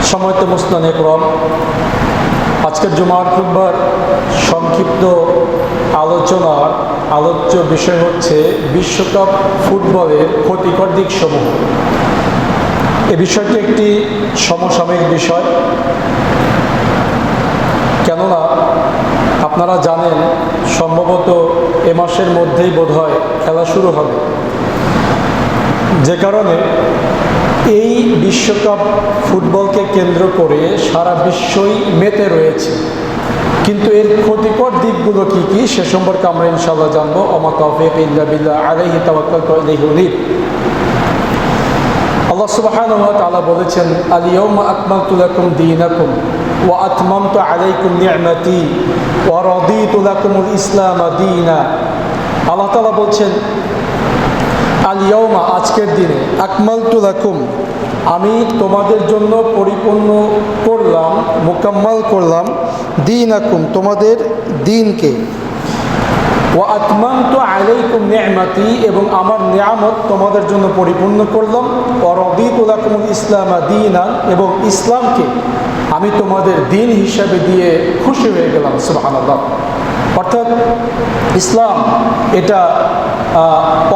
সম্মানিত মুসলিম একরাম, আজকের জুমার খুতবার সংক্ষিপ্ত আলোচ্য বিষয় হচ্ছে বিশ্বকাপ ফুটবলের ক্ষতিকর দিকসমূহ। এ বিষয়টি একটি সমসাময়িক বিষয়, কেননা আপনারা জানেন সম্ভবত এ মাসের মধ্যেই বোধহয় খেলা শুরু হবে, যে কারণে এই বিশ্বকাপ ফুটবলকে কেন্দ্র করে সারা বিশ্বই মেতে রয়েছে। কিন্তু এর ক্ষতিকর দিকগুলো কি কি সে সম্পর্কে আমরা ইনশাআল্লাহ জানবো। ওমা তাওফীক ইল্লা বিল্লাহ, আলাইহি তাওয়াক্কালতু ওয়া ইলাইহি উনীব। আল্লাহ সুবহানাহু ওয়া তাআলা বলেছেন, আল ইয়াউমা আকমালতু লাকুম দীনাকুম ওয়া আতমামতু আলাইকুম নি'মাতি ওয়া রাদিতু লাকুমুল ইসলাম দীনা। আল্লাহ তাআলা বলছেন, আল ইয়াউমা, আজকের দিনে, আকমালতু লাকুম, আমি তোমাদের জন্য পরিপূর্ণ করলাম, মুকাম্মাল করলাম, দীনাকুম, তোমাদের দ্বীনকে, ওয়া আতমামতু আলাইকুম নি'মাতি, এবং আমার নিয়ামত তোমাদের জন্য পরিপূর্ণ করলাম, ওয়া রাদিতু লাকুমুল ইসলাম দীনা, এবং ইসলামকে আমি তোমাদের দ্বীন হিসাবে দিয়ে খুশি হয়ে গেলাম। সুবহানাল্লাহ। অর্থাৎ ইসলাম এটা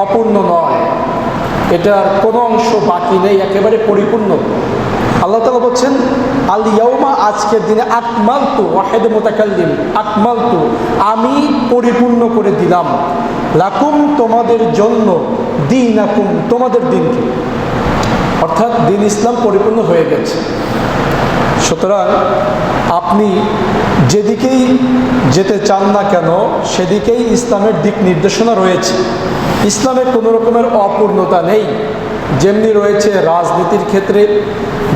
অপূর্ণ নয়, এটার কোনো অংশ বাকি নেই, একেবারে পরিপূর্ণ। আল্লাহ তাআলা বলছেন, আল ইয়াউমা, আজকের দিনে, আকমালতু, ওয়াহিদ মুতাকাল্লিম, আকমালতু, আমি পরিপূর্ণ করে দিলাম, লাকুম, তোমাদের জন্য, দীনাকুম, তোমাদের দিনকে। অর্থাৎ দিন ইসলাম পরিপূর্ণ হয়ে গেছে। সুতরাং আপনি যেদিকেই যেতে চান না কেন সেদিকেই ইসলামের দিক নির্দেশনা রয়েছে। ইসলামে কোনো রকমের অপূর্ণতা নেই। যেমনি রয়েছে রাজনীতির ক্ষেত্রে,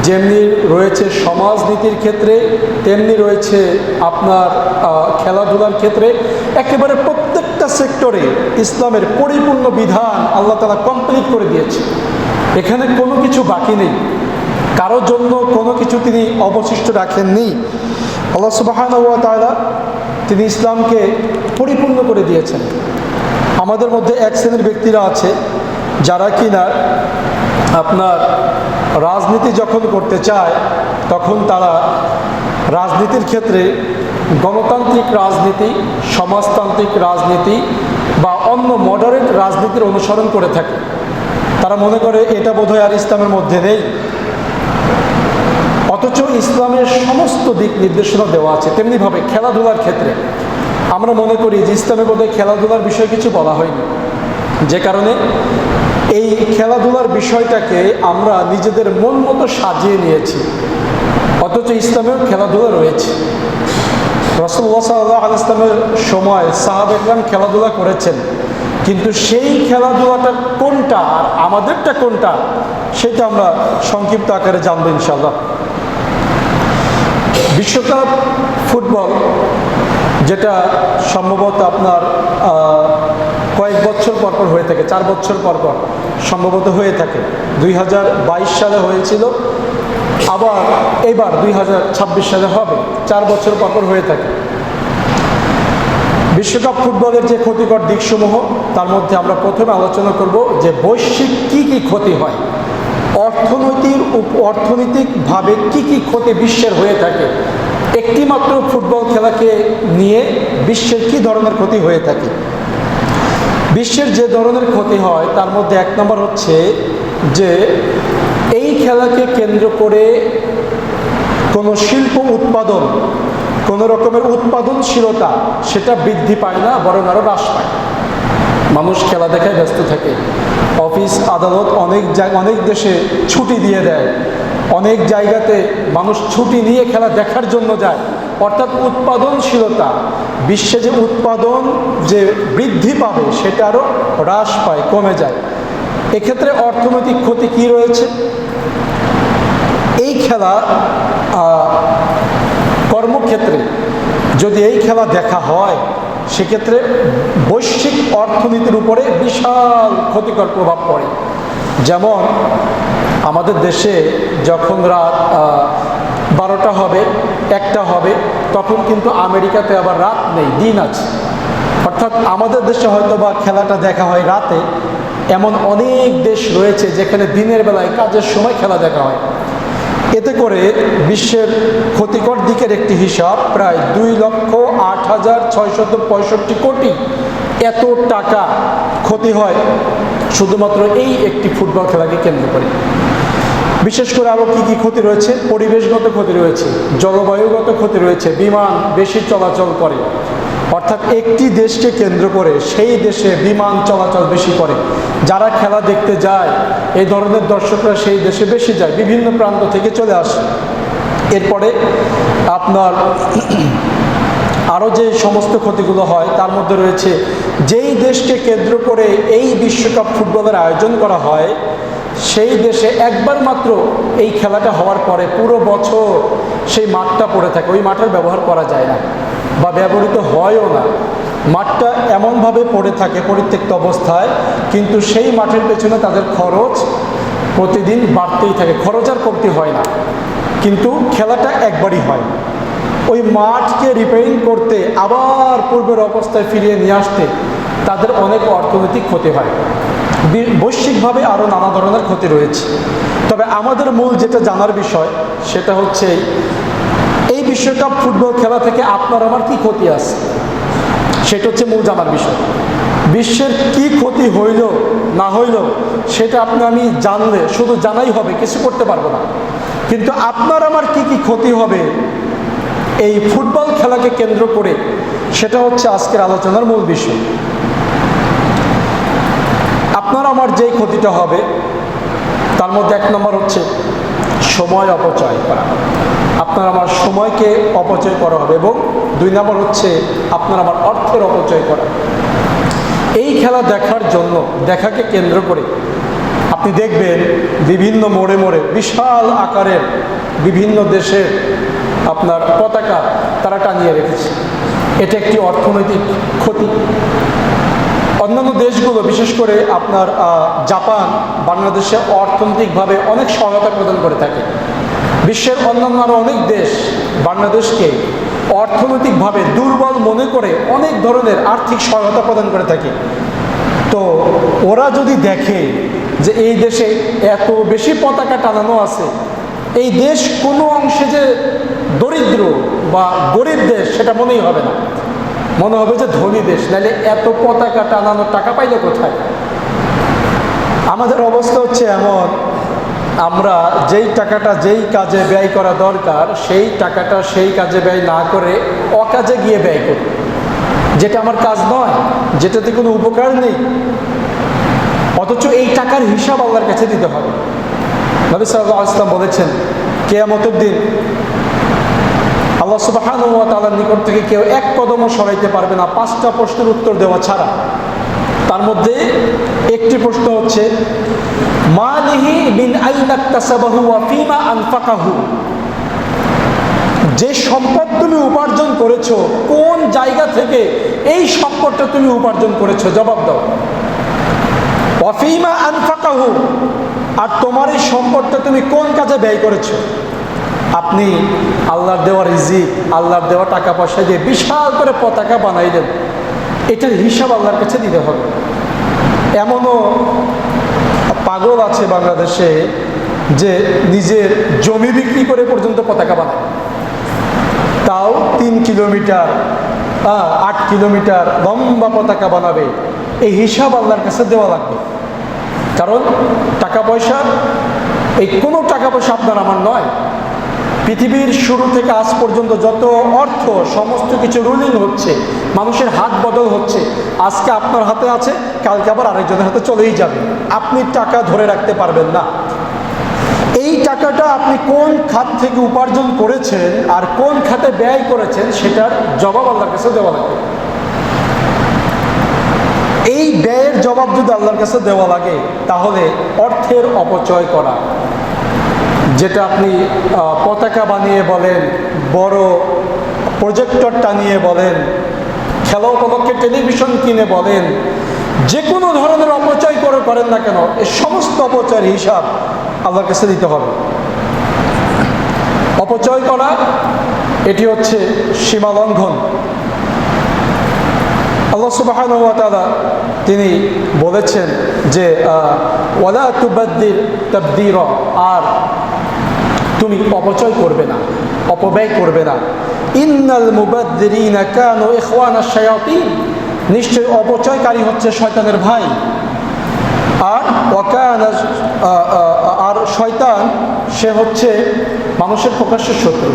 যেমনি রয়েছে সমাজনীতির ক্ষেত্রে, তেমনি রয়েছে আপনার খেলাধুলার ক্ষেত্রে। একেবারে প্রত্যেকটা সেক্টরে ইসলামের পরিপূর্ণ বিধান আল্লাহ তাআলা কমপ্লিট করে দিয়েছে। এখানে কোনো কিছু বাকি নেই, কারোর জন্য কোনো কিছু তিনি অবশিষ্ট রাখেননি। আল্লাহ সুবহানাহু ওয়া তাআলা তিনি ইসলামকে পরিপূর্ণ করে দিয়েছেন। আমাদের মধ্যে এক শ্রেণীর ব্যক্তিরা আছে যারা কিনা আপনার রাজনীতি যখন করতে চায় তখন তারা রাজনীতির ক্ষেত্রে গণতান্ত্রিক রাজনীতি, সমাজতান্ত্রিক রাজনীতি বা অন্য মডারেট রাজনীতির অনুসরণ করে থাকে। তারা মনে করে এটা বোধহয় আর ইসলামের মধ্যে নেই, অথচ ইসলামের সমস্ত দিক নির্দেশনা দেওয়া আছে। তেমনিভাবে খেলাধুলার ক্ষেত্রে আমরা মনে করি যে ইসলামের মধ্যে খেলাধুলার বিষয়ে কিছু বলা হয়নি, যে কারণে এই খেলাধুলার বিষয়টাকে আমরা নিজেদের মন মতো সাজিয়ে নিয়েছি। অথচ ইসলামেও খেলাধুলা রয়েছে। রাসূলুল্লাহ সাল্লাল্লাহু আলাইহি ওয়াসাল্লামের সময় সাহাবা একরাম খেলাধুলা করেছেন, কিন্তু সেই খেলাধুলাটা কোনটা আর আমাদেরটা কোনটা সেটা আমরা সংক্ষিপ্ত আকারে জানবো ইনশাআল্লাহ। বিশ্বকাপ ফুটবল, যেটা সম্ভবত আপনার কয়েক বছর পর পর হয়ে থাকে, 4 বছর পর পর সম্ভবত হয়ে থাকে। 2022 সালে হয়েছিল, আবার এবার 2026 সালে হবে। 4 বছর পর পর হয়ে থাকে। বিশ্বকাপ ফুটবলের যে ক্ষতিকর দিকসমূহ, তার মধ্যে আমরা প্রথমে আলোচনা করব যে বৈশ্বিক কি কি ক্ষতি হয়, অর্থনৈতিকভাবে কি কি ক্ষতি বিশ্বের হয়ে থাকে, একটি মাত্র ফুটবল খেলাকে নিয়ে বিশ্বের কি ধরনের ক্ষতি হয়ে থাকে। বিশ্বের যে ধরনের ক্ষতি হয় তার মধ্যে 1 নম্বর হচ্ছে যে এই খেলাকে কেন্দ্র করে কোনো শিল্প উৎপাদন, কোনো রকমের উৎপাদনশীলতা সেটা বৃদ্ধি পায় না, বরং আরও হ্রাস পায়। মানুষ খেলা দেখায় ব্যস্ত থাকে, অফিস আদালত অনেক দেশে ছুটি দিয়ে দেয়, অনেক জায়গাতে মানুষ ছুটি নিয়ে খেলা দেখার জন্য যায়। অর্থাৎ উৎপাদনশীলতা, বিশ্বে যে উৎপাদন যে বৃদ্ধি পাবে সেটা আরও হ্রাস পায়, কমে যায়। এক্ষেত্রে অর্থনৈতিক ক্ষতি কি রয়েছে? এই খেলা কর্মক্ষেত্রে যদি এই খেলা দেখা হয় সেক্ষেত্রে বৈশ্বিক অর্থনীতির উপরে বিশাল ক্ষতিকর প্রভাব পড়ে। যেমন আমাদের দেশে যখন রাত 12টা হবে, 1টা হবে, তখন কিন্তু আমেরিকাতে আবার রাত নেই, দিন আছে। অর্থাৎ আমাদের দেশে হয়তো বা খেলাটা দেখা হয় রাতে, এমন অনেক দেশ রয়েছে যেখানে দিনের বেলায় কাজের সময় খেলা দেখা হয়। এতে করে বিশ্বের ক্ষতিকর দিকের একটি হিসাব প্রায় 2,08,665 কোটি এত টাকা ক্ষতি হয় শুধুমাত্র এই একটি ফুটবল খেলাকে কেন্দ্র করে। বিশেষ করে আরও কী কী ক্ষতি রয়েছে? পরিবেশগত ক্ষতি রয়েছে, জলবায়ুগত ক্ষতি রয়েছে, বিমান বেশি চলাচল করে, অর্থাৎ একটি দেশকে কেন্দ্র করে সেই দেশে বিমান চলাচল বেশি করে, যারা খেলা দেখতে যায় এই ধরনের দর্শকরা সেই দেশে বেশি যায়, বিভিন্ন প্রান্ত থেকে চলে আসে। এরপরে আপনার আরও যে সমস্ত ক্ষতিগুলো হয় তার মধ্যে রয়েছে যেই দেশকে কেন্দ্র করে এই বিশ্বকাপ ফুটবলের আয়োজন করা হয় সেই দেশে একবার মাত্র এই খেলাটা হওয়ার পরে পুরো বছর সেই মাঠটা পড়ে থাকে, ওই মাঠের ব্যবহার করা যায় না বা ব্যবহৃত হয়ও না। মাঠটা এমনভাবে পড়ে থাকে পরিত্যক্ত অবস্থায়, কিন্তু সেই মাঠের পেছনে তাদের খরচ প্রতিদিন বাড়তেই থাকে, খরচ আর কমতি হয় না, কিন্তু খেলাটা একবারই হয়। ওই মাঠকে রিপেয়ারিং করতে আবার পূর্বের অবস্থায় ফিরিয়ে নিয়ে আসতে তাদের অনেক অর্থনৈতিক ক্ষতি হয়। বৈশ্বিকভাবে আরও নানা ধরনের ক্ষতি রয়েছে। তবে আমাদের মূল যেটা জানার বিষয় সেটা হচ্ছে এই বিশ্বকাপ ফুটবল খেলা থেকে আপনার আমার কি ক্ষতি আছে, সেটা হচ্ছে মূল জানার বিষয়। বিশ্বের কি ক্ষতি হইল না হইল সেটা আপনি আমি জানলে শুধু জানাই হবে, কিছু করতে পারবো না, কিন্তু আপনার আমার কি কি ক্ষতি হবে এই ফুটবল খেলাকে কেন্দ্র করে সেটা হচ্ছে আজকের আলোচনার মূল বিষয়। আপনার আমার যেই ক্ষতিটা হবে তার মধ্যে 1 নম্বর হচ্ছে সময় অপচয় করা, আপনার আমার সময়কে অপচয় করা হবে, এবং 2 নম্বর হচ্ছে আপনার আমার অর্থের অপচয় করা। এই খেলা দেখার জন্য, দেখাকে কেন্দ্র করে আপনি দেখবেন বিভিন্ন মোড়ে মোড়ে বিশাল আকারের বিভিন্ন দেশের আপনার পতাকা তারা টানিয়ে রেখেছে। এটা একটি অর্থনৈতিক ক্ষতি। অন্যান্য দেশগুলো বিশেষ করে আপনার জাপান বাংলাদেশে অর্থনৈতিকভাবে অনেক সহায়তা প্রদান করে থাকে। বিশ্বের অন্যান্য আরও অনেক দেশ বাংলাদেশকে অর্থনৈতিকভাবে দুর্বল মনে করে অনেক ধরনের আর্থিক সহায়তা প্রদান করে থাকে। তো ওরা যদি দেখে যে এই দেশে এত বেশি পতাকা টানানো আছে, এই দেশ কোনো অংশে যে দরিদ্র বা গরিব দেশ সেটা মনেই হবে না, মনে হবে যে ধনী দেশ, নাহলে এত পতাকা টানানোর টাকা পাইলে কোথায়? আমাদের অবস্থা হচ্ছে এমন, আমরা যেই টাকাটা যেই কাজে ব্যয় করা দরকার সেই টাকাটা সেই কাজে ব্যয় না করে অকাজে গিয়ে ব্যয় করি, যেটা আমার কাজ নয়, যেটাতে কোনো উপকার নেই, অথচ এই টাকার হিসাব আল্লাহর কাছে দিতে হবে। নবী সাল্লাল্লাহু আলাইহি ওয়াসাল্লাম বলেছেন কিয়ামতের দিন আল্লাহ সুবহানাহু ওয়া তাআলার নিকট থেকে কেউ 1 কদমও সরাইতে পারবে না 5টা প্রশ্নের উত্তর দেওয়া ছাড়া। তার মধ্যে একটি প্রশ্ন হচ্ছে মালিহি মিন আইনা ইকতাসাবাহু ওয়া ফিমা আনফাকাহু, যে সম্পদ তুমি উপার্জন করেছো কোন জায়গা থেকে এই সম্পদটা তুমি উপার্জন করেছো, জবাব দাও। ওয়া ফিমা আনফাকাহু, আর তোমার এই সম্পদটা তুমি কোন কাজে ব্যয় করেছো। আপনি আল্লাহর দেওয়া রিজিক, আল্লাহর দেওয়া টাকা পয়সা দিয়ে বিশাল করে পতাকা বানাইলেন, এটার হিসাব আল্লাহর কাছে দিতে হবে। এমনও পাগল আছে বাংলাদেশে যে নিজের জমি বিক্রি করে পর্যন্ত পতাকা বানায়, তাও 3 কিলোমিটার 8 কিলোমিটার লম্বা পতাকা বানাবে। এই হিসাব আল্লাহর কাছে দেওয়া লাগবে, কারণ টাকা পয়সা, এই কোনো টাকা পয়সা আপনার আমার নয়। পৃথিবীর শুরু থেকে আজ পর্যন্ত যত অর্থ, সমস্ত কিছু রুলিং হচ্ছে, মানুষের হাত বদল হচ্ছে, আজকে আপনার হাতে আছে, কালকে আবার আরেকজনের হাতে চলেই যাবে। আপনি টাকা ধরে রাখতে পারবেন না। এই টাকাটা আপনি কোন খাত থেকে উপার্জন করেছেন আর কোন খাতে ব্যয় করেছেন সেটার জবাব আল্লাহর কাছে দেওয়া লাগবে। এই ব্যয়ের জবাব যদি আল্লাহর কাছে দেওয়া লাগে তাহলে অর্থের অপচয় করা, যেটা আপনি পতাকা বানিয়ে বলেন, বড় প্রজেক্টর টানিয়ে বলেন, খেলা উপলক্ষে টেলিভিশন কিনে বলেন, যে কোনো ধরনের অপচয় করেন না কেন, এই সমস্ত অপচয়ের হিসাব আল্লাহর কাছে দিতে হবে। অপচয় করা এটি হচ্ছে সীমা লঙ্ঘন। আল্লাহ সুবহানাহু ওয়া তাআলা তিনি বলেছেন যে ওয়ালা তুবাদ্দিল তাবদীরা, আর তুমি অপচয় করবে না, অপব্যয় করবে না। ইন্নাল মুবাদ্দিরিনা কানু ইখওয়ানাশ শায়াতিন, নিশ্চয় অপচয়কারী হচ্ছে শয়তানের ভাই। আর শয়তান সে হচ্ছে মানুষের প্রকাশ্য শত্রু।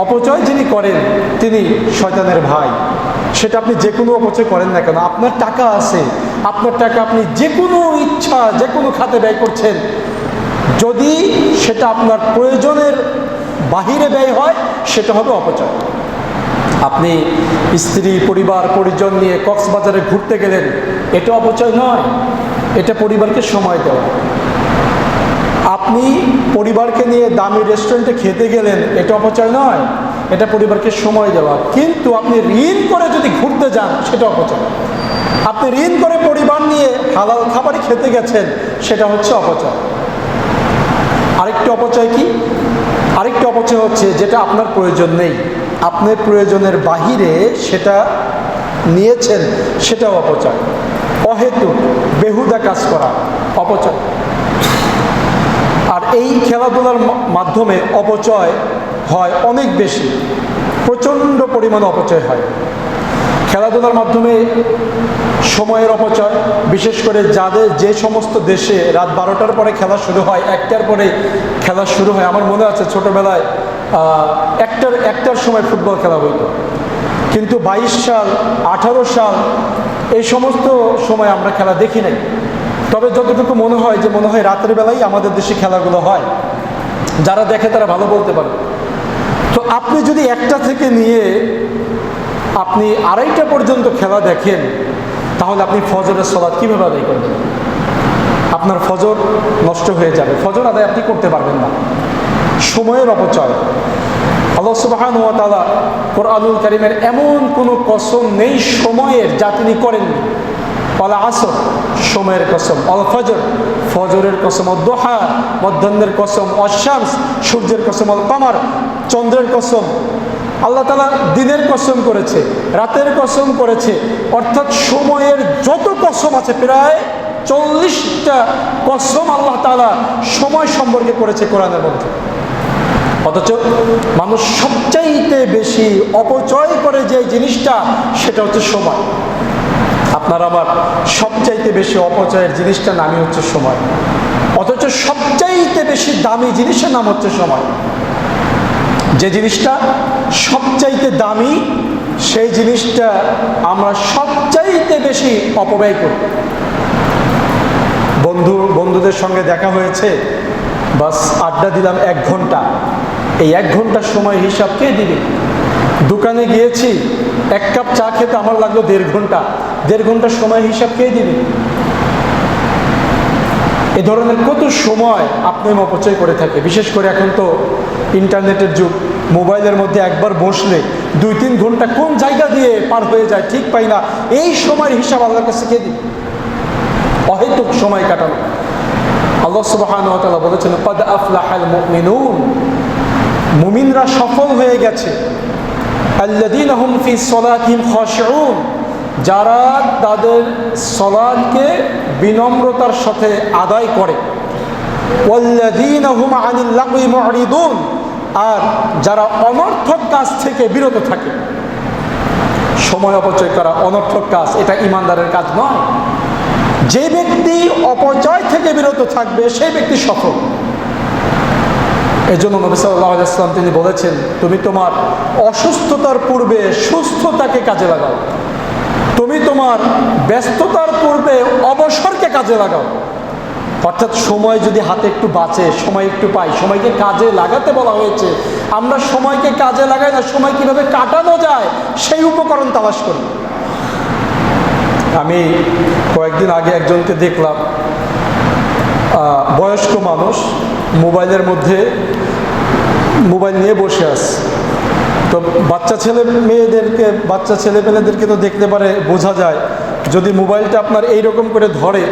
অপচয় যিনি করেন তিনি শয়তানের ভাই। সেটা আপনি যে কোনো অপচয় করেন না কেন, আপনার টাকা আছে, আপনার টাকা আপনি যে কোনো ইচ্ছা যে কোনো খাতে ব্যয় করছেন, যদি সেটা আপনার প্রয়োজনের বাহিরে ব্যয় হয় সেটা হবে অপচয়। আপনি স্ত্রী পরিবার পরিজন নিয়ে কক্সবাজারে ঘুরতে গেলেন, এটা অপচয় নয়, এটা পরিবারকে সময় দেওয়া। আপনি পরিবারকে নিয়ে দামি রেস্টুরেন্টে খেতে গেলেন, এটা অপচয় নয়, এটা পরিবারকে সময় দেওয়া। কিন্তু আপনি ঋণ করে যদি ঘুরতে যান সেটা অপচয়। আপনি ঋণ করে পরিবার নিয়ে হালাল খাবারই খেতে গেছেন, সেটা হচ্ছে অপচয়। আরেকটি অপচয় কি? আরেকটি অপচয় হচ্ছে যেটা আপনার প্রয়োজন নেই, আপনার প্রয়োজনের বাহিরে সেটা নিয়েছেন, সেটাও অপচয়। অহেতুক বেহুদা কাজ করা অপচয়। আর এই খেলাধুলার মাধ্যমে অপচয় হয় অনেক বেশি, প্রচণ্ড পরিমাণে অপচয় হয়। খেলাধুলার মাধ্যমে সময়ের অপচয়, বিশেষ করে যে সমস্ত দেশে রাত 12টার পরে খেলা শুরু হয়, 1টার পরে খেলা শুরু হয়। আমার মনে আছে ছোটোবেলায় একটার সময় ফুটবল খেলা হইতো, কিন্তু 22 সাল 18 সাল এই সমস্ত সময় আমরা খেলা দেখি নাই। তবে যতটুকু মনে হয় রাতের বেলায় আমাদের দেশে খেলাগুলো হয়। যারা দেখে তারা ভালো বলতে পারে। তো আপনি যদি 1টা থেকে নিয়ে আপনি 2:30 পর্যন্ত খেলা দেখেন, তাহলে আপনি ফজরের সালাত কীভাবে আদায় করবেন? আপনার ফজর নষ্ট হয়ে যাবে, ফজর আদায় আপনি করতে পারবেন না। সময়ের অপচয়। আল্লাহ সুবহানাহু ওয়া তাআলা কোরআনুল কারীমের এমন কোনো কসম নেই সময়ের যা তিনি করেননি। আল আসর, সময়ের কসম, আল ফজর, ফজরের কসম, দুহা, মধ্যাহ্নের কসম, অশামস, সূর্যের কসম, আল কমর, চন্দ্রের কসম। আল্লাহ তাআলা দিনের কসম করেছে, রাতের কসম করেছে, অর্থাৎ সময়ের যত কসম আছে প্রায় 40টা কসম আল্লাহ তাআলা সময় সম্পর্কে করেছে কোরআনের মধ্যে। অথচ মানুষ সবচাইতে বেশি অপচয় করে যে জিনিসটা, সেটা হচ্ছে সময়। আপনার আমার সবচাইতে বেশি অপচয়ের জিনিসটার নামই হচ্ছে সময়। অথচ সবচাইতে বেশি দামি জিনিসের নাম হচ্ছে সময়। যে জিনিসটা সবচাইতে দামি, সেই জিনিসটা আমরা সবচাইতে বেশি অপব্যয় করি। বন্ধুদের সঙ্গে দেখা হয়েছে, বাস আড্ডা দিলাম 1 ঘন্টা, এই 1 ঘন্টার সময় হিসাব কে দিবে? দোকানে গিয়েছি, 1 কাপ চা খেতে আমার লাগলো 1.5 ঘন্টা, 1.5 ঘন্টার সময় হিসাব কে দিবে? এ ধরনের কত সময় আপনি অপচয় করে থাকে। বিশেষ করে এখন তো ইন্টারনেটের যুগ, মোবাইলের মধ্যে একবার বসলে 2-3 ঘন্টা কোন জায়গা দিয়ে পার হয়ে যায় ঠিক পাই না। এই সময়ের হিসাব আল্লাহর কাছে কে দিবে? অহেতুক সময় কাটানো। আল্লাহ সুবহানাহু ওয়া তাআলা বলেছেন, ক্বাদ আফলাহাল মুমিনুন, মুমিনরা সফল হয়ে গেছে। আল্লাযীনা হুম ফি সলাতিহিম খাশিউন, যারা তাদের সালাতকে বিনম্রতার সাথে আদায় করে। ওয়াল্লাযীনা হুম আনিল লাগwi মুরিদুন, আর যারা অনর্থক কাজ থেকে বিরত থাকে। সময় অপচয় করা অনর্থক কাজ, এটা ঈমানদারের কাজ নয়। যে ব্যক্তি অপচয় থেকে বিরত থাকবে সেই ব্যক্তি সফল। এই জন্য নবী সাল্লাল্লাহু আলাইহি ওয়াসাল্লাম তিনি বলেছেন, তুমি তোমার অসুস্থতার পূর্বে সুস্থতাকে কাজে লাগাও, তুমি তোমার ব্যস্ততার পূর্বে অবসরকে কাজে লাগাও। অর্থাৎ সময় যদি হাতে একটু বাঁচে, সময় একটু পাই, সময়কে কাজে লাগাতে বলা হয়েছে। আমরা সময়কে কাজে লাগাই না, সময় কিভাবে কাটানো যায় সেই উপকরণ তালাশ করি। আমি কয়েকদিন আগে একজনকে দেখলাম, বয়স্ক মানুষ, মোবাইলের মধ্যে মোবাইল নিয়ে বসে আছে। তো বাচ্চা ছেলেমেয়েদেরকে তো দেখতে পারে, বোঝা যায় যদি মোবাইলটা আপনার এইরকম করে ধরে,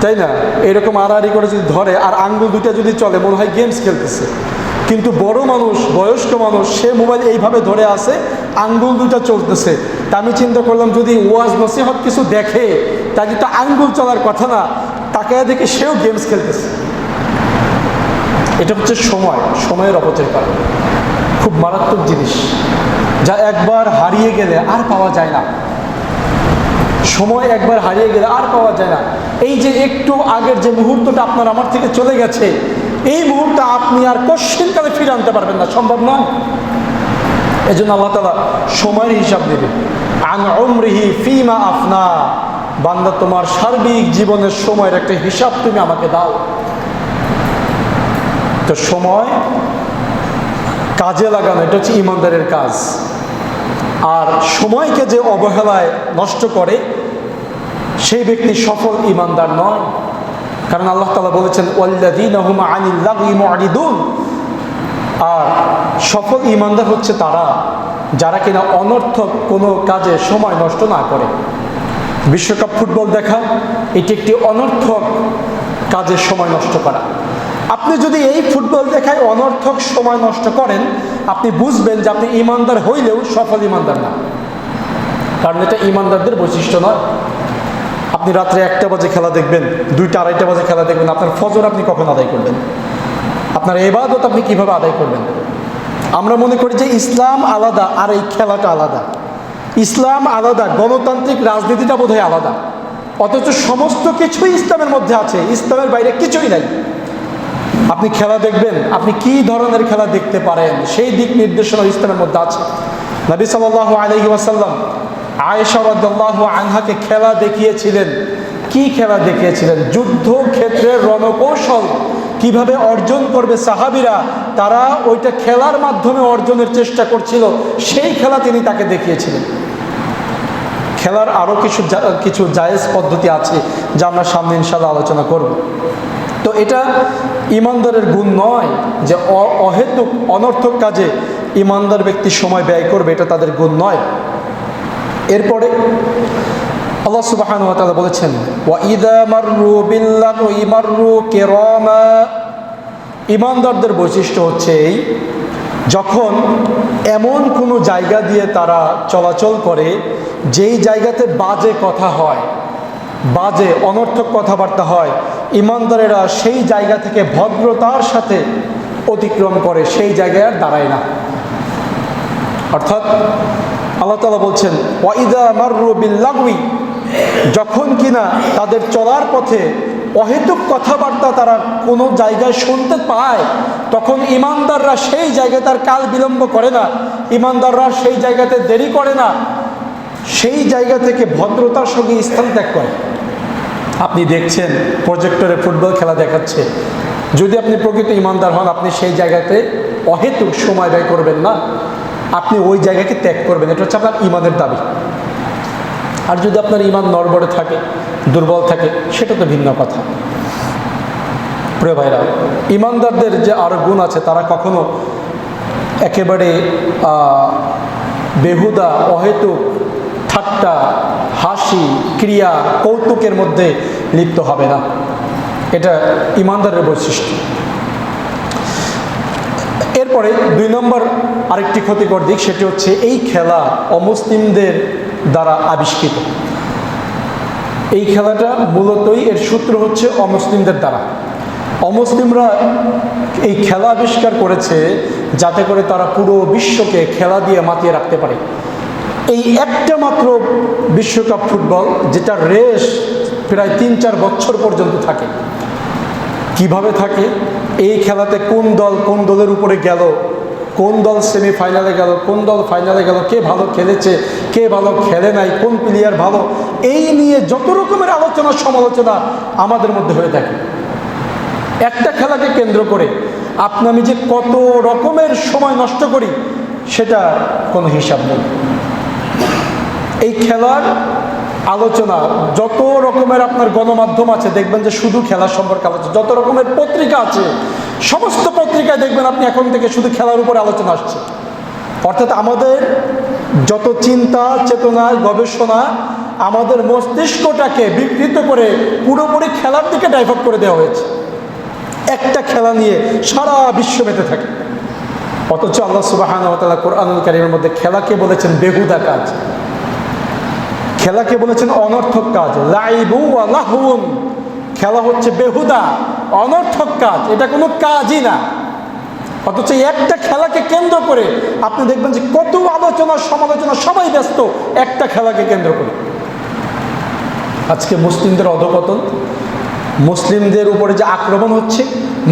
তাই না, এইরকম আড়াআড়ি করে যদি ধরে আর আঙ্গুল দুটা যদি চলে, মনে হয় গেমস খেলতেছে। কিন্তু বড় মানুষ, বয়স্ক মানুষ, সে মোবাইল এইভাবে ধরে আছে, আঙ্গুল দুটা চলতেছে। তা আমি চিন্তা করলাম, যদি ওয়াজ নসিহত কিছু দেখে, তাকে তো আঙ্গুল চলার কথা না, তাকে দেখে সেও গেমস খেলতেছে। এটা হচ্ছে সময়ের অপচয় করা। খুব মারাত্মক জিনিস, যা একবার হারিয়ে গেলে আর পাওয়া যায় না। সময় একবার হারিয়ে গেলে আর পাওয়া যায় না। এই যে একটু আগের যে মুহূর্তটা আপনার আমার থেকে চলে গেছে, এই মুহূর্তে আপনি আর কশ্চিনকালে ফিরে আনতে পারবেন না, সম্ভব নয়। এই জন্য আল্লাহ তাআলা সময়ের হিসাব দেবে। আন উমরিহি ফিমা আফনা, বান্দা তোমার সার্বিক জীবনের সময়ের একটা হিসাব তুমি আমাকে দাও। তো সময় কাজে লাগানো, এটা হচ্ছে ইমানদারের কাজ। আর সময়কে যে অবহেলায় নষ্ট করে, সেই ব্যক্তি সফল ইমানদার নয়। কারণ আল্লাহ তাআলা বলেছেন ওয়াল্লাযীনা হুম আনিল লাগwi মু'রিদুন। আর সফল ইমানদার হচ্ছে তারা যারা কিনা অনর্থক কোনো কাজে সময় নষ্ট না করে। বিশ্বকাপ ফুটবল দেখা এটি একটি অনর্থক কাজে সময় নষ্ট করা। আপনি যদি এই ফুটবল দেখায় অনর্থক সময় নষ্ট করেন, আপনি বুঝবেন যে আপনি ইমানদার হইলেও সফল ইমানদার না। কারণ এটা ইমানদারদের বৈশিষ্ট্য নয়। আপনি রাত্রে 1টা বাজে খেলা দেখবেন, 2টা 2:30 বাজে খেলা দেখবেন, আপনার ফজর আপনি কখন আদায় করবেন? আপনার ইবাদত আপনি কিভাবে আদায় করবেন? আমরা মনে করি যে ইসলাম আলাদা আর এই খেলাটা আলাদা। ইসলাম আলাদা, গণতান্ত্রিক রাজনীতিটা বোধহয় আলাদা, অথচ সমস্ত কিছুই ইসলামের মধ্যে আছে, ইসলামের বাইরে কিছুই নাই। আপনি খেলা দেখবেন, আপনি কি ধরনের খেলা দেখতে পারেন সেই দিক নির্দেশনা ইসলামের মধ্যে আছে। নবী সাল্লাল্লাহু আলাইহি ওয়াসাল্লাম আয়েশা রাদিয়াল্লাহু আনহাকে খেলা দেখিয়েছিলেন। কি খেলা দেখিয়েছিলেন? যুদ্ধক্ষেত্রের রণকৌশল কিভাবে অর্জন করবে সাহাবীরা, তারা ওইটা খেলার মাধ্যমে অর্জনের চেষ্টা করছিল, সেই খেলা তিনি তাকে দেখিয়েছিলেন। খেলার আরও কিছু জায়েজ পদ্ধতি আছে, যা আমরা সামনে ইনশাআল্লাহ আলোচনা করব। তো এটা ইমানদারের গুণ নয় যে অহেতুক অনর্থক কাজে ইমানদার ব্যক্তি সময় ব্যয় করবে, এটা তাদের গুণ নয়। এরপরে আল্লাহ সুবহানাহু ওয়া তাআলা বলেছেন ওয়া ইযা মাররু বিল্লাগwi মাররু কিরামা। ইমানদারদের বৈশিষ্ট্য হচ্ছে এই, যখন এমন কোনো জায়গা দিয়ে তারা চলাচল করে যেই জায়গাতে বাজে কথা হয়, বাজে অনর্থক কথাবার্তা হয়, ইমানদারেরা সেই জায়গা থেকে ভদ্রতার সাথে অতিক্রম করে, সেই জায়গায় আর দাঁড়ায় না। অর্থাৎ আল্লাহ তাআলা বলছেন ওয়া ইযা মাররু বিল্লাগwi, যখন কিনা তাদের চলার পথে অহেতুক কথাবার্তা তারা কোনো জায়গায় শুনতে পায়, তখন ইমানদাররা সেই জায়গায় তার কাল বিলম্ব করে না, ইমানদাররা সেই জায়গাতে দেরি করে না, সেই জায়গা থেকে ভদ্রতার সঙ্গে স্থান ত্যাগ করে। আপনি দেখছেন প্রজেক্টরে ফুটবল খেলা দেখাচ্ছে, যদি আপনি প্রকৃত ইমানদার হন, আপনি সেই জায়গাতে অহেতুক সময় ব্যয় করবেন না, আপনি ওই জায়গাকে ত্যাগ করবেন। এটা হচ্ছে আপনার ইমানের দাবি। আর যদি আপনার ইমান নড়বড়ে থাকে, দুর্বল থাকে, সেটা তো ভিন্ন কথা। প্রিয় ভাইরা, ইমানদারদের যে আরও গুণ আছে, তারা কখনো একেবারে বেহুদা অহেতুক ঠাট্টা, হাসি, ক্রিয়া, কৌতুকের মধ্যে লিপ্ত হবে না। এটা ইমানদারের বৈশিষ্ট্য। এরপরে 2 নম্বর আরেকটি ক্ষতিকর দিক, সেটি হচ্ছে এই খেলা অমুসলিমদের দ্বারা আবিষ্কৃত। এই খেলাটা মূলতই এর সূত্র হচ্ছে অমুসলিমদের দ্বারা। অমুসলিমরা এই খেলা আবিষ্কার করেছে যাতে করে তারা পুরো বিশ্বকে খেলা দিয়ে মাতিয়ে রাখতে পারে। এই একটা মাত্র বিশ্বকাপ ফুটবল, যেটা রেস প্রায় 3-4 বছর পর্যন্ত থাকে। কিভাবে থাকে? এই খেলাতে কোন দল কোন দলের উপরে গেল, কোন দল সেমিফাইনালে গেল, কোন দল ফাইনালে গেল, কে ভালো খেলেছে, কে ভালো খেলে নাই, কোন প্লেয়ার ভালো, এই নিয়ে যত রকমের আলোচনা সমালোচনা আমাদের মধ্যে হয়ে থাকে। একটা খেলাকে কেন্দ্র করে আপনি আমি যে কত রকমের সময় নষ্ট করি, সেটা কোনো হিসাব নেই। এই খেলার আলোচনা যত রকমের আপনার গণমাধ্যম আছে, দেখবেন যে শুধু খেলার সম্পর্কে আলোচনা। যত রকমের পত্রিকা আছে, সমস্ত পত্রিকায় দেখবেন আপনি এখন থেকে শুধু খেলার উপর আলোচনা আসছে। অর্থাৎ আমাদের যত চিন্তা চেতনা গবেষণা, আমাদের মস্তিষ্কটাকে বিকৃত করে পুরোপুরি খেলার দিকে ডাইভার্ট করে দেওয়া হয়েছে। একটা খেলা নিয়ে সারা বিশ্ব মেতে থাকে। অথচ আল্লাহ সুবহানাহু ওয়া তাআলা কোরআনুল কারীমের মধ্যে খেলাকে বলেছেন বেহুদা কাজ, খেলাকে বলেছেন অনর্থক কাজ। লাইবু ওয়া লাহউন, খেলা হচ্ছে বেহুদা, অনর্থক কাজ, এটা কোনো কাজই না। অথচ একটা খেলাকে কেন্দ্র করে আপনি দেখবেন যে কত আলোচনা সমালোচনা, সবাই ব্যস্ত একটা খেলাকে কেন্দ্র করে। আজকে মুসলিমদের অধঃপতন, মুসলিমদের উপরে যে আক্রমণ হচ্ছে,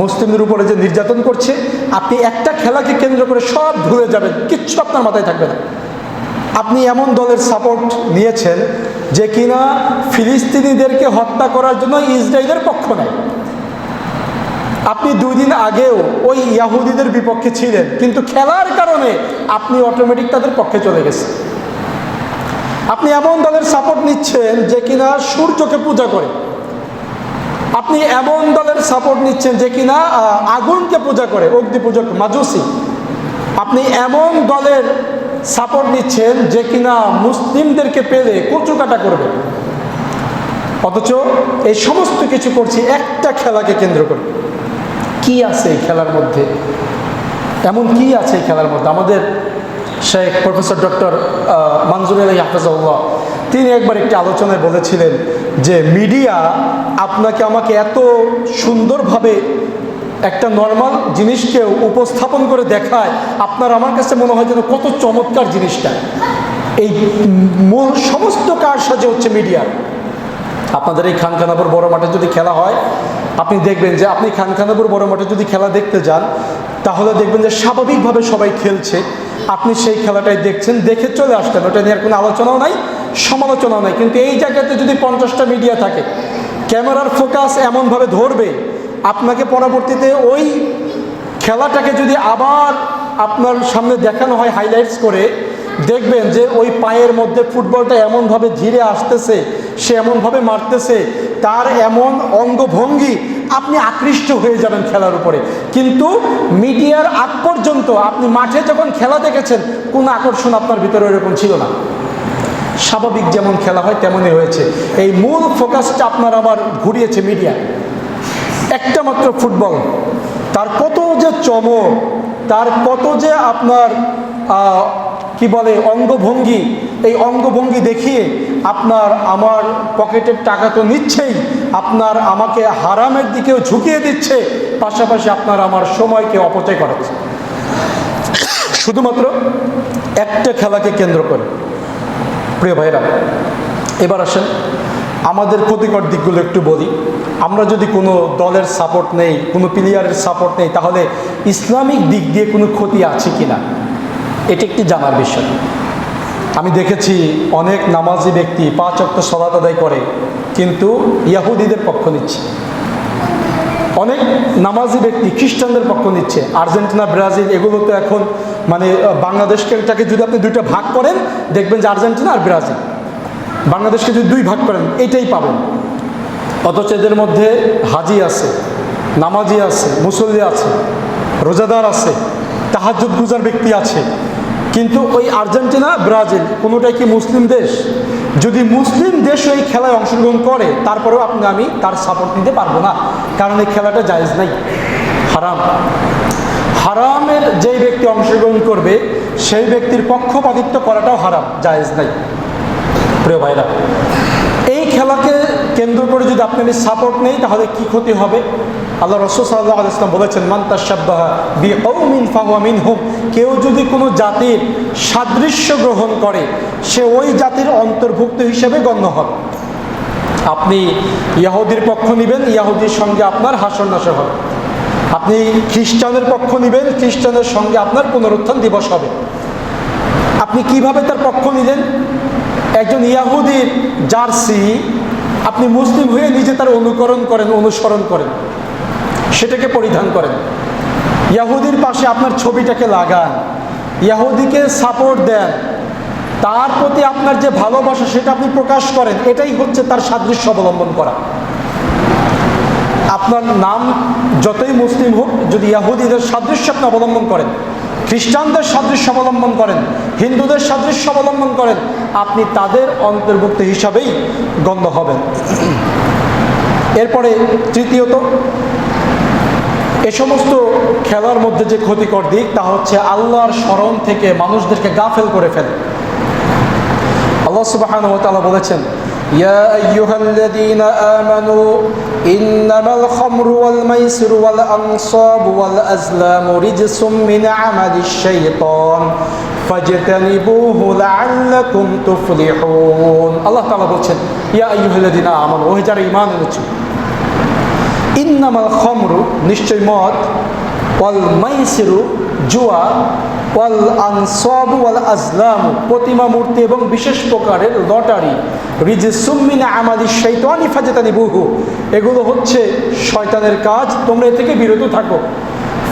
মুসলিমদের উপরে যে নির্যাতন করছে, আপনি একটা খেলাকে কেন্দ্র করে সব ভুলে যাবেন, কিচ্ছু আপনার মাথায় থাকবে না। আপনি এমন দলের সাপোর্ট নিয়েছেন যে কিনা ফিলিস্তিনিদেরকে হত্যা করার জন্য ইসরায়েলের পক্ষ নেয়। আপনি 2 দিন আগেও ওই ইয়াহুদিদের বিপক্ষে ছিলেন, কিন্তু খেলার কারণে আপনি অটোমেটিক তাদের পক্ষে চলে গেছেন। আপনি এমন দলের সাপোর্ট নিচ্ছেন যে কিনা সূর্যকে পূজা করে। আপনি এমন দলের সাপোর্ট নিচ্ছেন যে কিনা আগুনকে পূজা করে, অগ্নি পূজক মাজুসি। আপনি এমন দলের সাপোর্ট নিচ্ছেন যে কিনা মুসলিমদেরকে পেলে কচুকাটা করবে। অথচ এই সমস্ত কিছু করছি একটা খেলাকে কেন্দ্র করে। কি আছে এই খেলার মধ্যে? এমন কি আছে এই খেলার মধ্যে? আমাদের শেখ প্রফেসর ডক্টর মনজুর আলী হাফেজাহুল্লাহ তিনি একবার একটি আলোচনায় বলেছিলেন যে মিডিয়া আপনাকে আমাকে এত সুন্দরভাবে একটা নর্মাল জিনিসকে উপস্থাপন করে দেখায়, আপনার আমার কাছে মনে হয় যেন কত চমৎকার জিনিসটা। এই মূল সমস্ত কারসাজি হচ্ছে মিডিয়া। আপনাদের এই খানখানাপুর বড় মাঠে যদি খেলা হয়, আপনি দেখবেন যে আপনি খানখানাপুর বড় মাঠে যদি খেলা দেখতে যান, তাহলে দেখবেন যে স্বাভাবিকভাবে সবাই খেলছে, আপনি সেই খেলাটাই দেখছেন, দেখে চলে আসতেন, ওটা নিয়ে আর কোনো আলোচনাও নাই, সমালোচনাও নাই। কিন্তু এই জায়গাতে যদি 50টা মিডিয়া থাকে, ক্যামেরার ফোকাস এমনভাবে ধরবে, আপনাকে পরবর্তীতে ওই খেলাটাকে যদি আবার আপনার সামনে দেখানো হয় হাইলাইটস করে, দেখবেন যে ওই পায়ের মধ্যে ফুটবলটা এমনভাবে ধীরে আসতেছে, সে এমনভাবে মারতেছে, তার এমন অঙ্গভঙ্গি, আপনি আকৃষ্ট হয়ে যাবেন খেলার উপরে। কিন্তু মিডিয়ার আগ পর্যন্ত আপনি মাঠে যখন খেলা দেখেছেন, কোনো আকর্ষণ আপনার ভিতরে এরকম ছিল না। স্বাভাবিক যেমন খেলা হয় তেমনই হয়েছে। এই মূল ফোকাসটা আপনার আবার ঘুরিয়েছে মিডিয়া। একটা মাত্র ফুটবল, তার কত যে চমক, তার কত যে আপনার কি বলে অঙ্গভঙ্গি, এই অঙ্গভঙ্গি দেখিয়ে আপনার আমার পকেটের টাকা তো নিচ্ছেই, আপনার আমাকে হারামের দিকেও ঝুঁকিয়ে দিচ্ছে, পাশাপাশি আপনার আমার সময়কে অপচয় করাচ্ছে, শুধুমাত্র একটা খেলাকে কেন্দ্র করে। প্রিয় ভাইরা, এবার আসেন আমাদের ক্ষতিকর দিকগুলো একটু বলি। আমরা যদি কোনো দলের সাপোর্ট নেই, কোনো প্লেয়ারের সাপোর্ট নেই, তাহলে ইসলামিক দিক দিয়ে কোনো ক্ষতি আছে কি না, এটি একটি জানার বিষয়। আমি দেখেছি অনেক নামাজি ব্যক্তি 5 ওয়াক্ত সালাত আদায় করে, কিন্তু ইয়াহুদিদের পক্ষ নিচ্ছে। অনেক নামাজি ব্যক্তি খ্রিস্টানদের পক্ষ নিচ্ছে। আর্জেন্টিনা, ব্রাজিল, এগুলো তো এখন মানে বাংলাদেশকে যদি আপনি 2টা ভাগ করেন, দেখবেন যে আর্জেন্টিনা আর ব্রাজিল। বাংলাদেশকে যদি 2 ভাগ করেন, এইটাই পাবেন। অথচ এদের মধ্যে হাজি আছে, নামাজি আছে, মুসল্লি আছে, রোজাদার আছে, তাহাজ্জুদ গুজার ব্যক্তি আছে। কিন্তু ওই আর্জেন্টিনা, ব্রাজিল কোনোটাই কি মুসলিম দেশ? যদি মুসলিম দেশ ওই খেলায় অংশগ্রহণ করে, তারপরেও আমি তার সাপোর্ট নিতে পারবো না, কারণ এই খেলাটা জায়েজ নাই, হারাম। হারামের যেই ব্যক্তি অংশগ্রহণ করবে, সেই ব্যক্তির পক্ষপাতিত্ব করাটাও হারাম, জায়েজ নাই। প্রিয় ভাইরা, এই খেলাকে কেন্দ্র করে যদি আপনি সাপোর্ট নেই, তাহলে কি ক্ষতি হবে? আল্লাহ রাসূল সাল্লাল্লাহু আলাইহি ওয়াসাল্লাম বলেছেন, মান তাশাব্বাহা বিকওমিন ফাহুয়া মিনহুম। কেউ যদি কোনো জাতির সাদৃশ্য গ্রহণ করে, সে ওই জাতির অন্তর্ভুক্ত হিসেবে গণ্য হবে। আপনি ইহুদির পক্ষ নেবেন, ইহুদির সঙ্গে আপনার হাসর নাসর হবে। আপনি খ্রিস্টানের পক্ষ নেবেন, খ্রিস্টানের সঙ্গে আপনার পুনরুত্থান দিবস হবে। আপনি কিভাবে তার পক্ষ নিলেন? একজন ইহুদির জার্সি আপনি মুসলিম হয়ে নিজে তার অনুকরণ করেন, অনুসরণ করেন, সেটাকে পরিধান করেন। ইহুদির পাশে আপনার ছবিটাকে লাগান, ইহুদিকে সাপোর্ট দেন, তার প্রতি আপনার যে ভালোবাসা সেটা আপনি প্রকাশ করেন। এটাই হচ্ছে তার সাদৃশ্য অবলম্বন করা। আপনার নাম যতই মুসলিম হোক, যদি ইহুদিদের সাদৃশ্য আপনি অবলম্বন করেন, খ্রিস্টানদের সাদৃশ্য অবলম্বন করেন, হিন্দুদের সাদৃশ্য অবলম্বন করেন, আপনি তাদের অন্তর্ভুক্ত হিসাবেই গণ্য হবেন। এরপরে তৃতীয়ত, এ সমস্ত খেলার মধ্যে যে ক্ষতিকর দিক, তা হচ্ছে আল্লাহর স্মরণ থেকে মানুষদেরকে গাফেল করে ফেলে। আল্লাহ সুবহানাহু ওয়া তাআলা বলেছেন, يا أيها الذين آمنوا إنما الخمر والميسر والأنصاب والأزلام رجس من عمل الشيطان فاجتنبوه لعلكم تفلحون الله تعالى বলছেন ইয়া আইয়ুহাল্লাযীনা আমানু ওহে যারা ঈমান এনেছো ইন্নামাল খামরু নিশ্চয় মদ ওয়াল মাইসিরু জুয়া ওয়াল আনসাবু ওয়াল আজলামু প্রতিমা মূর্তি এবং বিশেষ প্রকারের লটারি রিজসুম মিন আমালিশ শাইতানি ফাজতানিবুহু এগুলো হচ্ছে শয়তানের কাজ তোমরা এ থেকে বিরত থাকো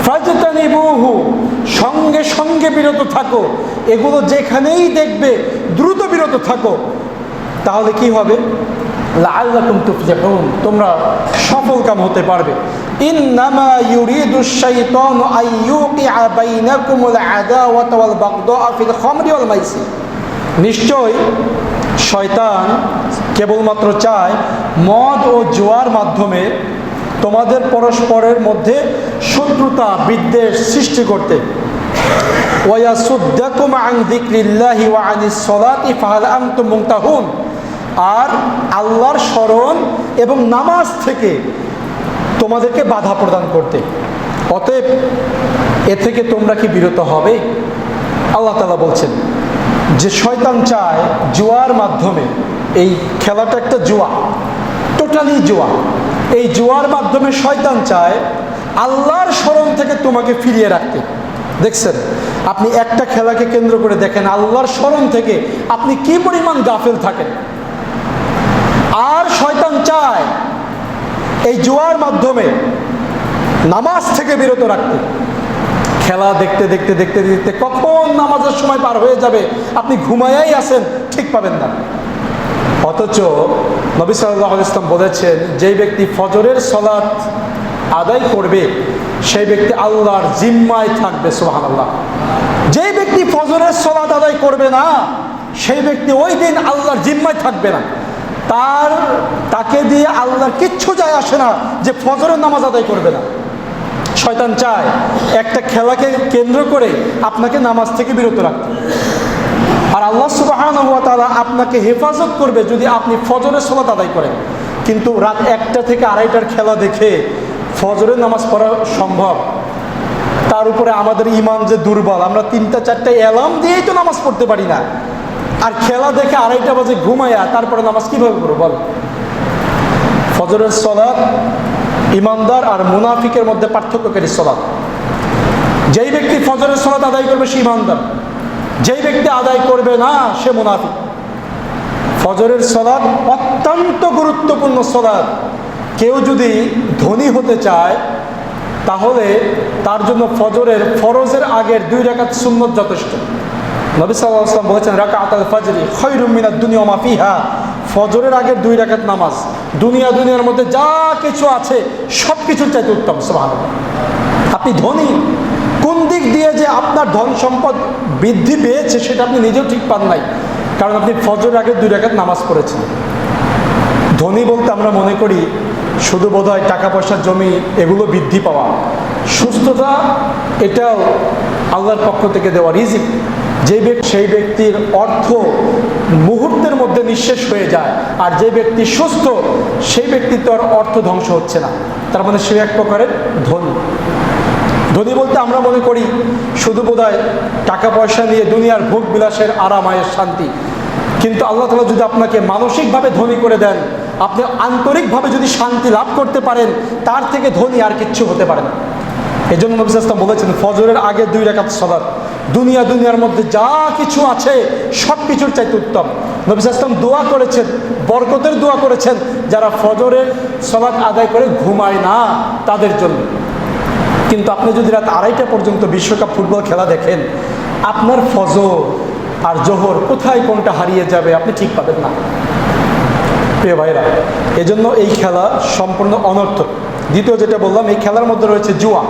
ফাজতানিবুহু সঙ্গে সঙ্গে বিরত থাকো এগুলো যেখানেই দেখবে দ্রুত বিরত থাকো তাহলে কি হবে লাআল্লাকুম তুফলিহুন তোমরা সফলকাম হতে পারবে ইন্নামা ইউরিদুশ শাইতানু আইয়ুকিআ বাইনাকুমুল আদাওয়াতা ওয়াল বাগদাআ ফিল খামরি ওয়াল মাইসির নিশ্চয় শয়তান কেবলমাত্র চায় মদ ও জুয়ার মাধ্যমে তোমাদের পরস্পরের মধ্যে শত্রুতা বিদ্বেষ সৃষ্টি করতে ওয়ায়াসুদ্দাকুম আন যিকরিল্লাহি ওয়া আনিস সালাতি ফাহাল আনতুম মুনতাহুন আর আল্লাহর স্মরণ এবং নামাজ থেকে তোমাদেরকে বাধা প্রদান করতে অতএব এ থেকে তোমরা কি বিরত হবে আল্লাহ তাআলা বলছেন যে শয়তান চায় জুয়ার মাধ্যমে এই খেলাটা একটা জুয়া টোটালি জুয়া এই জুয়ার মাধ্যমে শয়তান চায় আল্লাহর স্মরণ থেকে তোমাকে ফিরিয়ে রাখতে দেখছেন আপনি একটা খেলাকে কেন্দ্র করে দেখেন আল্লাহর স্মরণ থেকে আপনি কি পরিমাণ গাফেল থাকেন আর শয়তান চায় এই জুয়ার মাধ্যমে নামাজ থেকে বিরত রাখতে খেলা দেখতে দেখতে দেখতে দেখতে কখন নামাজের সময় পার হয়ে যাবে আপনি ঘুমায়াই আছেন ঠিক পাবেন না অথচ নবী সাল্লাল্লাহু আলাইহি ওয়াসাল্লাম বলেছেন যেই ব্যক্তি ফজরের সালাত আদায় করবে সেই ব্যক্তি আল্লাহর জিম্মায় থাকবে সুবহানাল্লাহ যেই ব্যক্তি ফজরের সালাত আদায় করবে না সেই ব্যক্তি ওই দিন আল্লাহর জিম্মায় থাকবে না তাকে দিয়ে আল্লাহর কিচ্ছু যায় আসে না যে ফজরের নামাজ আদায় করবে না শয়তান চায় একটা খেলাকে কেন্দ্র করে আপনাকে নামাজ থেকে বিরত রাখতে আর আল্লাহ সুবহানাহু ওয়া তাআলা আপনাকে হেফাজত করবে যদি আপনি ফজরের সালাত আদায় করেন কিন্তু রাত 1টা থেকে 2:30টার খেলা দেখে ফজরের নামাজ পড়া সম্ভব তার উপরে আমাদের ঈমান যে দুর্বল আমরা 3টা 4টা অ্যালার্ম দিয়েই তো নামাজ পড়তে পারি না আর খেলা দেখে 2:30 বাজে ঘুমায়া তারপরে নামাজ কিভাবে পড়ব বল ফজরের সালাত ইমানদার আর মুনাফিকের মধ্যে পার্থক্যকারী সালাত যেই ব্যক্তি ফজরের সালাত আদায় করবে সে ইমানদার যেই ব্যক্তি আদায় করবে না সে মুনাফিক ফজরের সালাত অত্যন্ত গুরুত্বপূর্ণ সালাত কেউ যদি ধনী হতে চায় তাহলে তার জন্য ফরজের আগের 2 রাকাত সুন্নত যথেষ্ট নবী সাল্লাল্লাহু আলাইহি ওয়াসাল্লাম বলেছেন রাকাতুল ফাজরি খায়রুম মিনাদ দুনিয়া ওয়া মা ফিহা ফজরের আগের 2 রাকাত নামাজ দুনিয়ার মধ্যে যা কিছু আছে সব কিছুর চাইতে উত্তম সুবহানাল্লাহ আপনি ধনী কোন দিক দিয়ে যে আপনার ধন সম্পদ বৃদ্ধি পেয়েছে সেটা আপনি নিজেও ঠিক পান নাই কারণ আপনি ফজরের আগে 2 রাকাত নামাজ পড়েছেন ধনী বলতে আমরা মনে করি শুধু বোধহয় টাকা পয়সা জমি এগুলো বৃদ্ধি পাওয়া সুস্থতা এটাও আল্লাহর পক্ষ থেকে দেওয়া রিজিক সেই ব্যক্তির অর্থ মুহূর্তের মধ্যে নিঃশেষ হয়ে যায় আর যে ব্যক্তি সুস্থ সেই ব্যক্তির তো আর অর্থ ধ্বংস হচ্ছে না তার মানে সে এক প্রকারের ধনী বলতে আমরা মনে করি শুধু বোধহয় টাকা পয়সা নিয়ে দুনিয়ার ভোগ বিলাসের আরাম আয়ের শান্তি কিন্তু আল্লাহ তাআলা যদি আপনাকে মানসিকভাবে ধনী করে দেন আপনি আন্তরিকভাবে যদি শান্তি লাভ করতে পারেন তার থেকে ধনী আর কিচ্ছু হতে পারে না এই জন্য নবী সাল্লাল্লাহু আলাইহি ওয়াসাল্লাম বলেছেন ফজরের আগে 2 রাকাত সালাত দুনিয়ার মধ্যে যা কিছু আছে সব কিছুর চাইতে উত্তম নবী সাল্লাল্লাহু আলাইহি ওয়াসাল্লাম দোয়া করেছেন বরকতের দোয়া করেছেন যারা ফজরের সালাত আদায় করে ঘুমায় না তাদের জন্য কিন্তু আপনি যদি রাত 2:30টা পর্যন্ত বিশ্বকাপ ফুটবল খেলা দেখেন আপনার ফজর আর জোহর কোথায় কোনটা হারিয়ে যাবে আপনি ঠিক পাবেন না প্রিয় ভাইরা এজন্য এই খেলা সম্পূর্ণ অনর্থক দ্বিতীয় যেটা বললাম এই খেলার মধ্যে রয়েছে জুয়া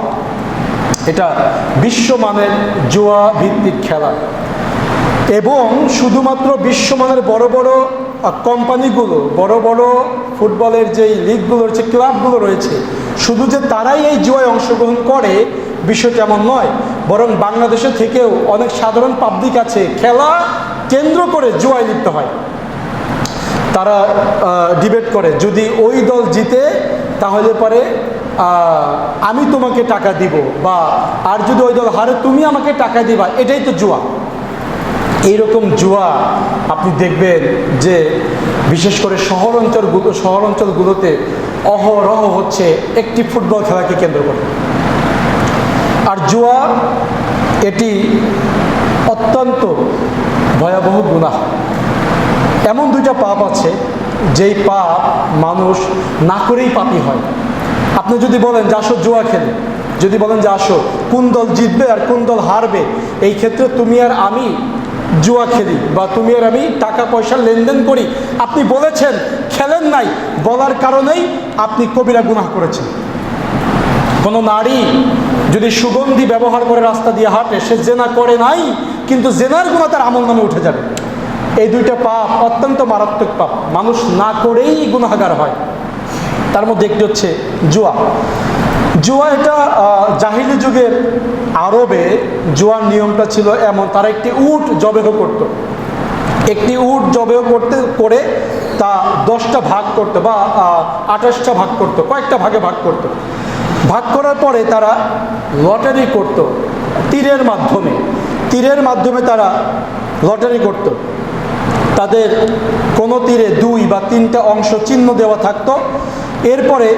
এটা বিশ্বমানের জুয়া ভিত্তিক খেলা এবং শুধুমাত্র বিশ্বমানের বড় বড় কোম্পানিগুলো বড় বড় ফুটবলের যেই লিগগুলো রয়েছে ক্লাবগুলো রয়েছে শুধু যে তারাই এই জুয়ায় অংশগ্রহণ করে বিষয়টা এমন নয় বরং বাংলাদেশে থেকেও অনেক সাধারণ পাবলিক আছে খেলা কেন্দ্র করে জুয়ায় লিপ্ত হয় তারা ডিবেট করে, যদি ওই দল জিতে তাহলে পরে আমি তোমাকে টাকা দিব, বা আর যদি ওই দল হারে তুমি আমাকে টাকা দিবা, এটাই তো জুয়া। এইরকম জুয়া আপনি দেখবেন যে বিশেষ করে শহরাঞ্চলগুলোতে অহরহ হচ্ছে একটি ফুটবল খেলাকে কেন্দ্র করে। আর জুয়া এটি অত্যন্ত ভয়াবহ গুনাহ। এমন দুইটা পাপ আছে যেই পাপ মানুষ না করেই পাপী হয়। আপনি যদি বলেন যে আসো জুয়া খেলে, যদি বলেন যে আসো কোন দল জিতবে আর কোন দল হারবে, এই ক্ষেত্রে তুমি আর আমি জুয়া খেলি বা তুমি আর আমি টাকা পয়সা লেনদেন করি, আপনি বলেছেন, খেলেন নাই, বলার কারণেই আপনি কবিরা গুনাহ করেছেন। কোনো নারী যদি সুগন্ধি ব্যবহার করে রাস্তা দিয়ে হাঁটে, সে জেনা করে নাই, কিন্তু জেনার গুনাহ তার আমল নামে উঠে যাবে। এই দুইটা পাপ অত্যন্ত মারাত্মক পাপ, মানুষ না করেই গুনাহগার হয়। তার মধ্যে একটি হচ্ছে জুয়া। জুয়া এটা জাহিলি যুগের আরবে জুয়ার নিয়মটা ছিল এমন, তারা একটি উট জবেহ করত। একটি উট জবেহ করে তা 10টা ভাগ করতো বা 28টা ভাগ করতো, কয়েকটা ভাগে ভাগ করতো। ভাগ করার পরে তারা লটারি করত তীরের মাধ্যমে তারা লটারি করত। তাদের কোনো তীরে 2 বা 3টা অংশ চিহ্ন দেওয়া থাকতো। এরপরে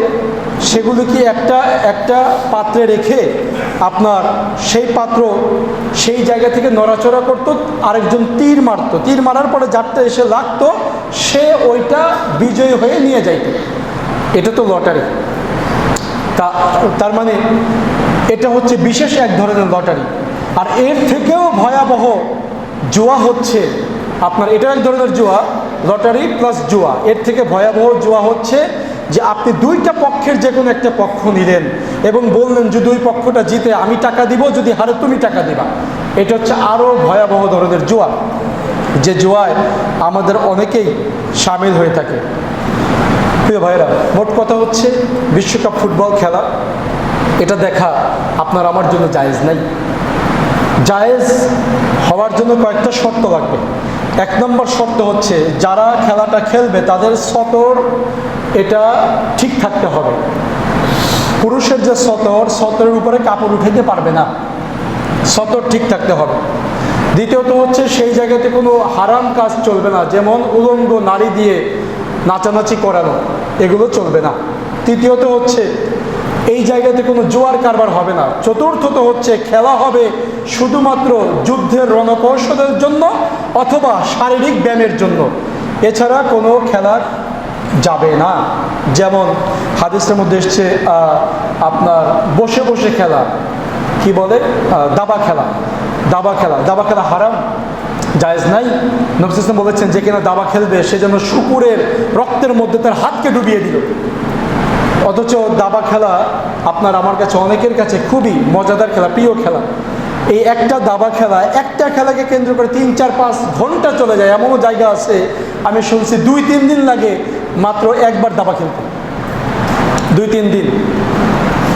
সেগুলিকে একটা পাত্রে রেখে আপনার সেই পাত্র সেই জায়গা থেকে নড়াচড়া করত, আরেকজন তীর মারত, তীর মারার পরে যারটা এসে লাগতো সে ওইটা বিজয়ী হয়ে নিয়ে যাইত। এটা তো লটারি। তার মানে এটা হচ্ছে বিশেষ এক ধরনের লটারি। আর এর থেকেও ভয়াবহ জুয়া হচ্ছে আপনার, এটা এক ধরনের জুয়া, লটারি প্লাস জুয়া। এর থেকে ভয়াবহ জুয়া হচ্ছে যে আপনি দুইটা পক্ষের যে কোনো একটা পক্ষ নিলেন এবং বললেন যদি ওই পক্ষটা জিতে আমি টাকা দিব, যদি হারে তুমি টাকা দিবা। এটা হচ্ছে আরও ভয়াবহ ধরনের জুয়া, যে জুয়ায় আমাদের অনেকেই সামিল হয়ে থাকে। প্রিয় ভাইরা, মোট কথা হচ্ছে বিশ্বকাপ ফুটবল খেলা এটা দেখা আপনার আমার জন্য জায়েজ নাই। জায়েজ হওয়ার জন্য কয়েকটা শর্ত লাগবে। 1 নম্বর শর্ত হচ্ছে যারা খেলাটা খেলবে তাদের সতর এটা ঠিক থাকতে হবে। পুরুষের যে সতরের উপরে কাপড় উঠাইতে পারবে না, সতর ঠিক থাকতে হবে। দ্বিতীয়ত হচ্ছে সেই জায়গাতে কোনো হারাম কাজ চলবে না, যেমন উলঙ্গ নারী দিয়ে নাচানাচি করানো, এগুলো চলবে না। তৃতীয়ত হচ্ছে এই জায়গাতে কোনো জুয়ার কারবার হবে না। চতুর্থত হচ্ছে খেলা হবে শুধুমাত্র যুদ্ধের রণকৌশলের জন্য অথবা শারীরিক ব্যায়ামের জন্য, এছাড়া কোনো খেলা যাবে না। যেমন হাদিসের মধ্যে এসছে আপনার বসে বসে খেলা, কি বলে, দাবা খেলা হারাম, জায়েজ নাই। নবী সাল্লাল্লাহু আলাইহি ওয়াসাল্লাম বলেছেন যে কিনা দাবা খেলবে সে যেন শুকুরের রক্তের মধ্যে তার হাতকে ডুবিয়ে দিল। অথচ দাবা খেলা আপনার আমার কাছে, অনেকের কাছে খুবই মজাদার খেলা, প্রিয় খেলা। এই একটা দাবা খেলা, একটা খেলাকে কেন্দ্র করে 3-4-5 ঘন্টা চলে যায়। এমনও জায়গা আছে আমি শুনছি 2-3 দিন লাগে মাত্র একবার দাবা খেলতে, 2-3 দিন।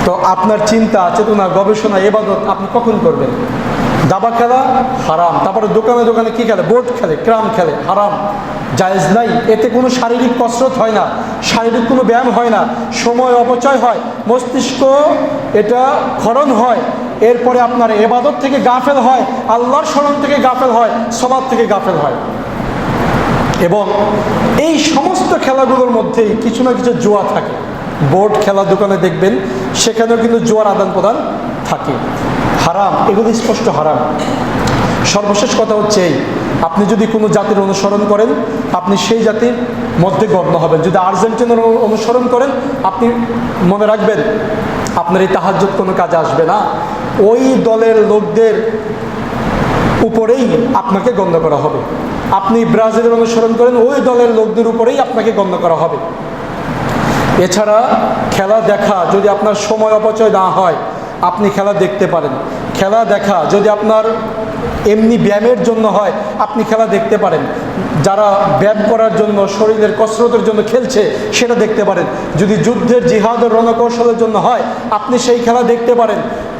তো আপনার চিন্তা, চেতনা, গবেষণা, ইবাদত আপনি কখন করবেন? দাবা খেলা হারাম। তারপরে দোকানে দোকানে কি খেলে, বোর্ড খেলে, ক্রাম খেলে, হারাম, জায়েজ নাই। এতে কোনো শারীরিক কসরত হয় না, শারীরিক কোনো ব্যায়াম হয় না, সময় অপচয় হয়, মস্তিষ্ক এটা ক্ষরণ হয়। এরপরে আপনার ইবাদত থেকে গাফেল হয়, আল্লাহর স্মরণ থেকে গাফেল হয়, সওয়াব থেকে গাফেল হয়। এবং এই সমস্ত খেলাগুলোর মধ্যেই কিছু না কিছু জুয়া থাকে। বোর্ড খেলা দোকানে দেখবেন সেখানেও কিন্তু জুয়ার আদান প্রদান থাকে, হারাম, এগুলো স্পষ্ট হারাম। সর্বশেষ কথা হচ্ছে এই, আপনি যদি কোনো জাতির অনুসরণ করেন আপনি সেই জাতির মধ্যে গণ্য হবেন। যদি আর্জেন্টিনার অনুসরণ করেন আপনি মনে রাখবেন আপনার এই তাহাজ্জুদ কোনো কাজে আসবে না, ওই দলের লোকদের উপরেই আপনাকে গণ্য করা হবে। আপনি ব্রাজিলের অনুসরণ করেন, ওই দলের লোকদের উপরেই আপনাকে গণ্য করা হবে। এছাড়া খেলা দেখা যদি আপনার সময় অপচয় না হয় আপনি খেলা দেখতে পারেন। খেলা দেখা যদি আপনার এমনি ব্যায়ামের জন্য হয় আপনি খেলা দেখতে পারেন। যারা ব্যায়াম করার জন্য, শরীরের কসরতের জন্য খেলছে সেটা দেখতে পারেন। যদি যুদ্ধের জিহাদের রণকৌশলের জন্য হয় আপনি সেই খেলা দেখতে পারেন।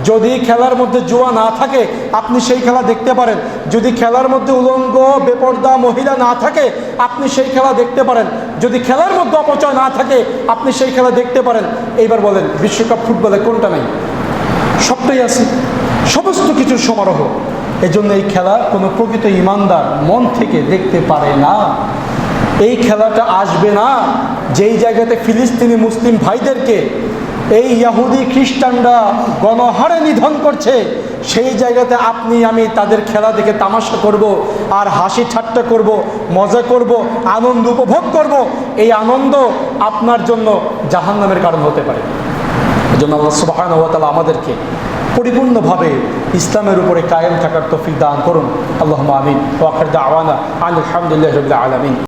যদি খেলার মধ্যে জুয়া না থাকে আপনি সেই খেলা দেখতে পারেন, যদি খেলার মধ্যে উলঙ্গ বেপর্দা মহিলা না থাকে আপনি সেই খেলা দেখতে পারেন, যদি খেলার মধ্যে অপচয় না থাকে আপনি সেই খেলা দেখতে পারেন। এইবার বলেন বিশ্বকাপ ফুটবলে কোনটা নেই? সবটাই আছে, সমস্ত কিছুর সমারোহ। এজন্য এই খেলা কোনো প্রকৃত ইমানদার মন থেকে দেখতে পারে না। এই খেলাটা আসবে না যেই জায়গাতে ফিলিস্তিনি মুসলিম ভাইদেরকে এই ইহুদি খ্রিস্টানরা গণহারে নিধন করছে, সেই জায়গাতে আপনি আমি তাদের খেলা দেখে তামাশা করব আর হাসি ঠাট্টা করব, মজা করব, আনন্দ উপভোগ করব। এই আনন্দ আপনার জন্য জাহান্নামের কারণ হতে পারে। এজন্য আল্লাহ সুবহানাহু ওয়া তাআলা আমাদেরকে পরিপূর্ণভাবে ইসলামের উপরে কায়েম থাকার তৌফিক দান করুন। আল্লাহুম্মা আমিন। ওয়া আখির দাওয়ানা আলহামদুলিল্লাহি রাব্বিল আলামিন।